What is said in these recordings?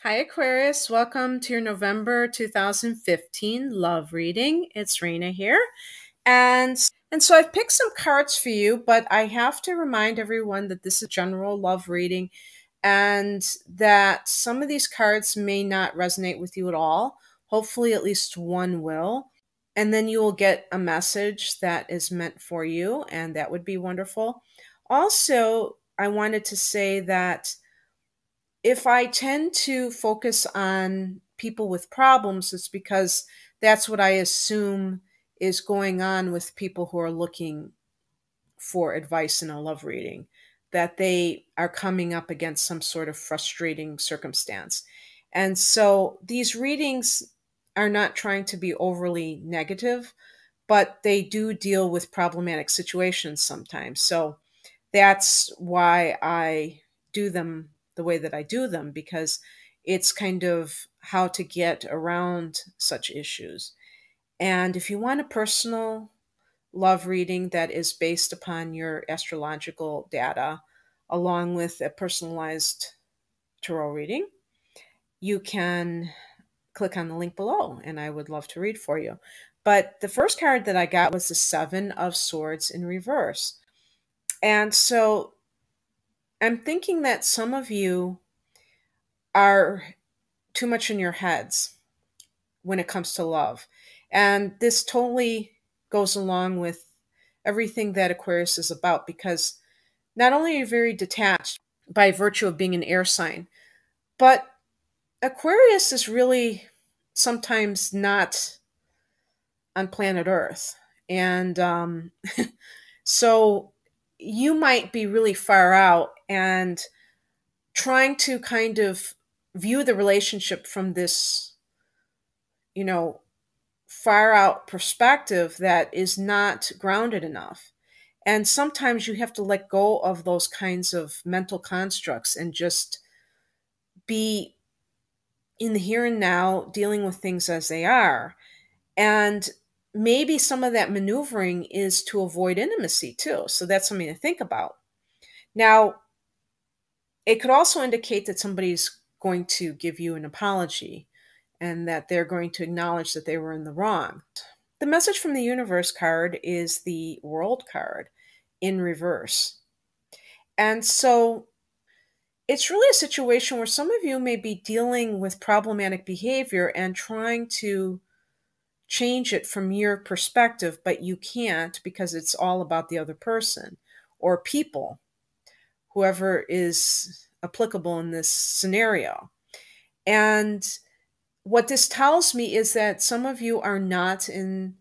Hi, Aquarius. Welcome to your November 2015 love reading. It's Raina here. And so I've picked some cards for you, but I have to remind everyone that this is general love reading and that some of these cards may not resonate with you at all. Hopefully, at least one will. And then you will get a message that is meant for you, and that would be wonderful. Also, I wanted to say that if I tend to focus on people with problems, it's because that's what I assume is going on with people who are looking for advice in a love reading, that they are coming up against some sort of frustrating circumstance. And so these readings are not trying to be overly negative, but they do deal with problematic situations sometimes. So that's why I do them the way that I do them, because it's kind of how to get around such issues. And if you want a personal love reading that is based upon your astrological data, along with a personalized tarot reading, you can click on the link below and I would love to read for you. But the first card that I got was the Seven of Swords in reverse. And so I'm thinking that some of you are too much in your heads when it comes to love. And this totally goes along with everything that Aquarius is about, because not only are you very detached by virtue of being an air sign, but Aquarius is really sometimes not on planet Earth. And so you might be really far out and trying to kind of view the relationship from this, you know, far out perspective that is not grounded enough. And sometimes you have to let go of those kinds of mental constructs and just be in the here and now, dealing with things as they are. And maybe some of that maneuvering is to avoid intimacy too. So that's something to think about. Now, it could also indicate that somebody's going to give you an apology and that they're going to acknowledge that they were in the wrong. The message from the universe card is the World card in reverse. And so it's really a situation where some of you may be dealing with problematic behavior and trying to change it from your perspective, but you can't because it's all about the other person or people, whoever is applicable in this scenario. And what this tells me is that some of you are not in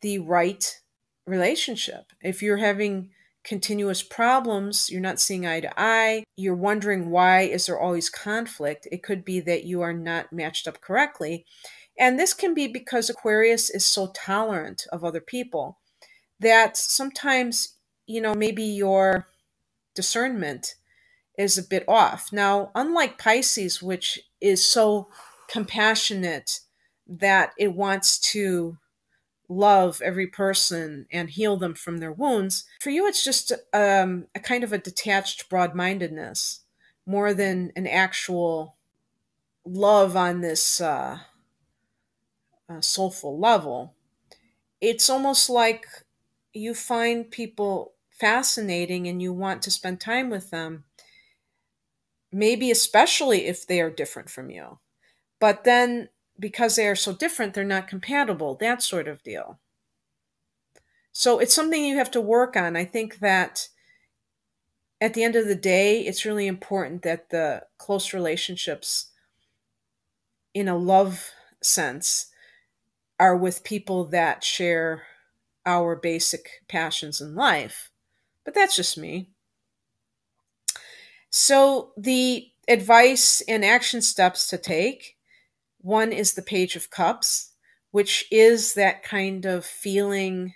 the right relationship. If you're having continuous problems, you're not seeing eye to eye, you're wondering why is there always conflict, it could be that you are not matched up correctly. And this can be because Aquarius is so tolerant of other people that sometimes, maybe your discernment is a bit off. Now, unlike Pisces, which is so compassionate that it wants to love every person and heal them from their wounds, for you, it's just a kind of a detached broad mindedness more than an actual love on this soulful level. It's almost like you find people fascinating and you want to spend time with them, maybe especially if they are different from you. But then because they are so different, they're not compatible, that sort of deal. So it's something you have to work on. I think that at the end of the day, it's really important that the close relationships in a love sense are with people that share our basic passions in life. But that's just me. So the advice and action steps to take, one is the Page of Cups, which is that kind of feeling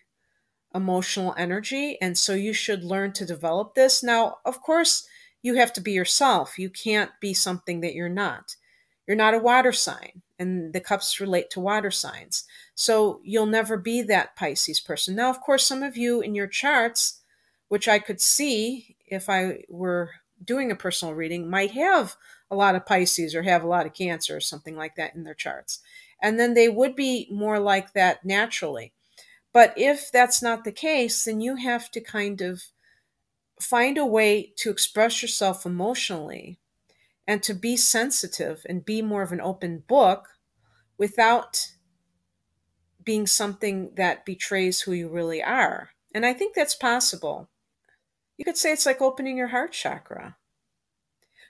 emotional energy. And so you should learn to develop this. Now, of course, you have to be yourself. You can't be something that you're not. You're not a water sign, and the cups relate to water signs. So you'll never be that Pisces person. Now, of course, some of you in your charts, which I could see if I were doing a personal reading, might have a lot of Pisces or have a lot of Cancer or something like that in their charts. And then they would be more like that naturally. But if that's not the case, then you have to kind of find a way to express yourself emotionally and to be sensitive and be more of an open book without being something that betrays who you really are. And I think that's possible. You could say it's like opening your heart chakra.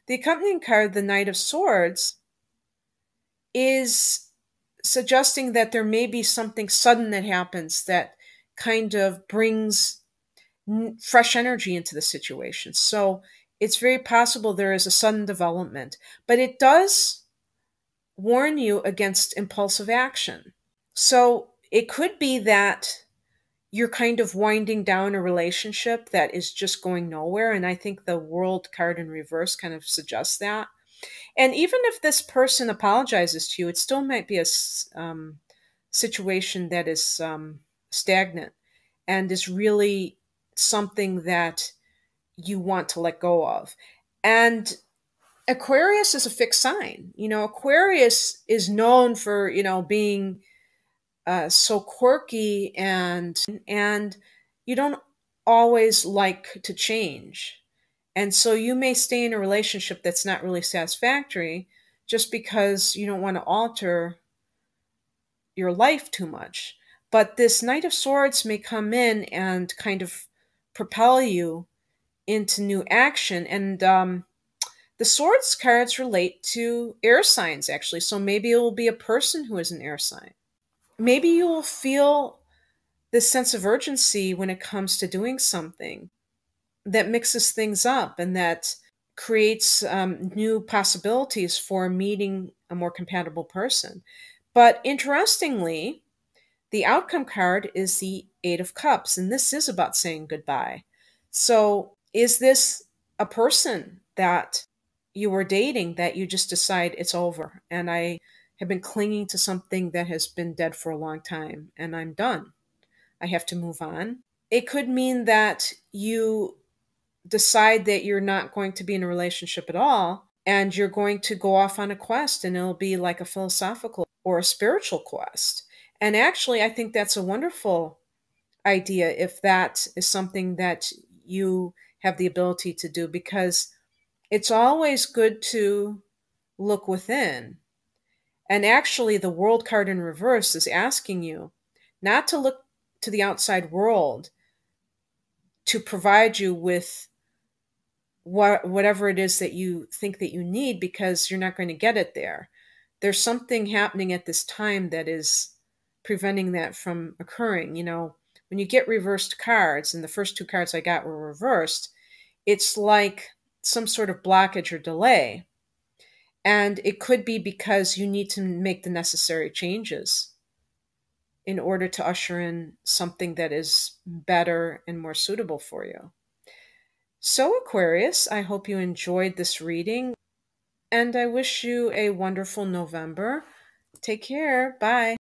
The accompanying card, the Knight of Swords, is suggesting that there may be something sudden that happens that kind of brings fresh energy into the situation. So it's very possible there is a sudden development, but it does warn you against impulsive action. So it could be that you're kind of winding down a relationship that is just going nowhere. And I think the World card in reverse kind of suggests that. And even if this person apologizes to you, it still might be a situation that is stagnant and is really something that you want to let go of. And Aquarius is a fixed sign. Aquarius is known for, being so quirky, and you don't always like to change. And so you may stay in a relationship that's not really satisfactory just because you don't want to alter your life too much. But this Knight of Swords may come in and kind of propel you into new action. And the Swords cards relate to air signs, actually. So maybe it will be a person who is an air sign. Maybe you will feel this sense of urgency when it comes to doing something that mixes things up and that creates new possibilities for meeting a more compatible person. But interestingly, the outcome card is the Eight of Cups, and this is about saying goodbye. So, is this a person that you were dating that you just decide it's over? And I have been clinging to something that has been dead for a long time, and I'm done. I have to move on. It could mean that you decide that you're not going to be in a relationship at all and you're going to go off on a quest, and it'll be like a philosophical or a spiritual quest. And actually, I think that's a wonderful idea if that is something that you have the ability to do, because it's always good to look within. And actually, the World card in reverse is asking you not to look to the outside world to provide you with whatever it is that you think that you need, because you're not going to get it there. There's something happening at this time that is preventing that from occurring. When you get reversed cards, and the first two cards I got were reversed, it's like some sort of blockage or delay. And it could be because you need to make the necessary changes in order to usher in something that is better and more suitable for you. So, Aquarius, I hope you enjoyed this reading, and I wish you a wonderful November. Take care. Bye.